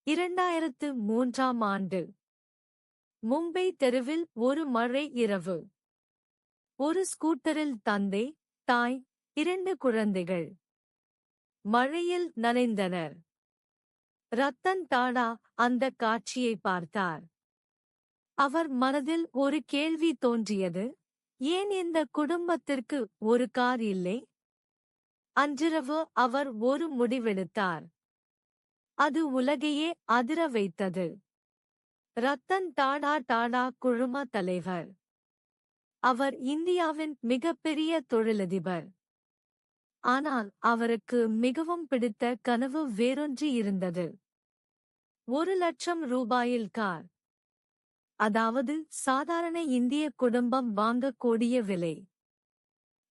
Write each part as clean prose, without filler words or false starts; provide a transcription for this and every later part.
2003ஆம் ஆண்டு மும்பை தெருவில் ஒரு மழை இரவு. ஒரு ஸ்கூட்டரில் தந்தை, தாய், 2 குழந்தைகள் மழையில் நனைந்தனர். ரத்தன் டாடா அந்தக் காட்சியை பார்த்தார். அவர் மனதில் ஒரு கேள்வி தோன்றியது, ஏன் இந்த குடும்பத்திற்கு ஒரு கார் இல்லை? அன்றிரவு அவர் ஒரு முடிவெடுத்தார். அது உலகையே அதிர வைத்தது. ரத்தன் டாடா டாடா குழும தலைவர். அவர் இந்தியாவின் மிகப்பெரிய தொழிலதிபர். ஆனால் அவருக்கு மிகவும் பிடித்த கனவு வேறொன்று இருந்தது. 1,00,000 ரூபாயில் கார். அதாவது சாதாரண இந்திய குடும்பம் வாங்கக்கூடிய விலை.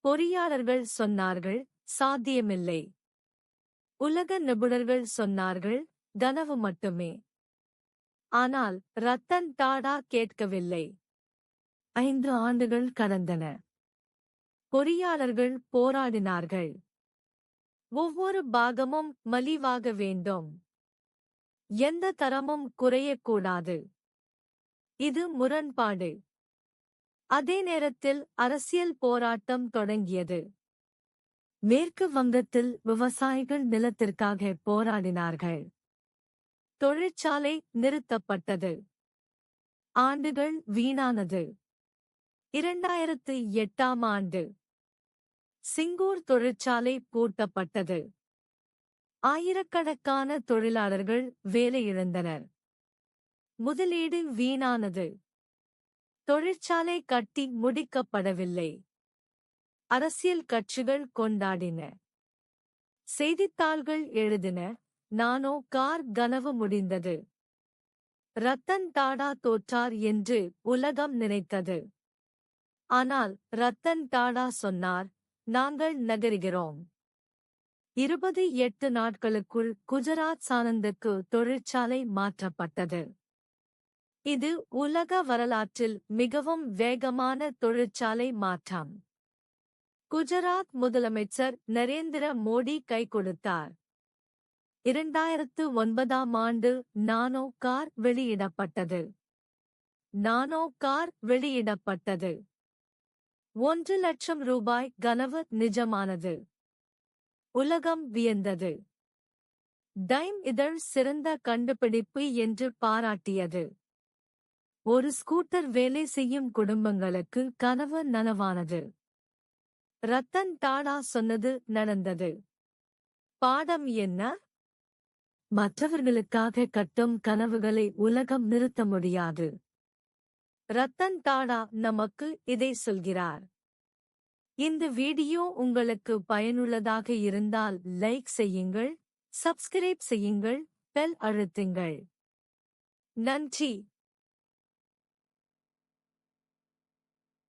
பொறியாளர்கள் சொன்னார்கள், சாத்தியமில்லை. உலக நிபுணர்கள் சொன்னார்கள், கனவு மட்டுமே. ஆனால் ரத்தன் டாடா கேட்கவில்லை. 5 ஆண்டுகள் கடந்தன. பொறியாளர்கள் போராடினார்கள். ஒவ்வொரு பாகமும் மலிவாக வேண்டும். எந்த தரமும் குறையக்கூடாது. இது முரண்பாடு. அதே நேரத்தில் அரசியல் போராட்டம் தொடங்கியது. மேற்கு வங்கத்தில் விவசாயிகள் நிலத்திற்காக போராடினார்கள். தொழிற்சாலை நிறுத்தப்பட்டது. ஆண்டுகள் வீணானது. 2008ஆம் ஆண்டு சிங்கூர் தொழிற்சாலை பூட்டப்பட்டது. ஆயிரக்கணக்கான தொழிலாளர்கள் வேலையிழந்தனர். முதலீடு வீணானது. தொழிற்சாலை கட்டி முடிக்கப்படவில்லை. அரசியல் கட்சிகள் கொண்டாடின. செய்தித்தாள்கள் எழுதின, நானோ கார் கனவு முடிந்தது. ரத்தன் டாடா தோற்றார் என்று உலகம் நினைத்தது. ஆனால் ரத்தன் டாடா சொன்னார், நாங்கள் நகருகிறோம். 28 நாட்களுக்குள் குஜராத் சானந்துக்கு தொழிற்சாலை மாற்றப்பட்டது. இது உலக வரலாற்றில் மிகவும் வேகமான தொழிற்சாலை மாற்றம். குஜராத் முதலமைச்சர் நரேந்திர மோடி கை கொடுத்தார். 2009ஆம் ஆண்டு நானோ கார் வெளியிடப்பட்டது. நானோ கார் வெளியிடப்பட்டது. 1,00,000 ரூபாய் கனவு நிஜமானது. உலகம் வியந்தது. டைம் இதழ் சிறந்த கண்டுபிடிப்பு என்று பாராட்டியது. ஒரு ஸ்கூட்டர் வேலை செய்யும் குடும்பங்களுக்கு கனவு நனவானது. ரத்தன் டாடா சொன்னது நடந்தது. பாடம் என்ன? மற்றவர்களுக்காக கட்டும் கனவுகளை உலகம் நிறுத்த முடியாது. ரத்தன் டாடா நமக்கு இதை சொல்கிறார். இந்த வீடியோ உங்களுக்கு பயனுள்ளதாக இருந்தால் லைக் செய்யுங்கள், சப்ஸ்கிரைப் செய்யுங்கள், பெல் அழுத்துங்கள். நன்றி.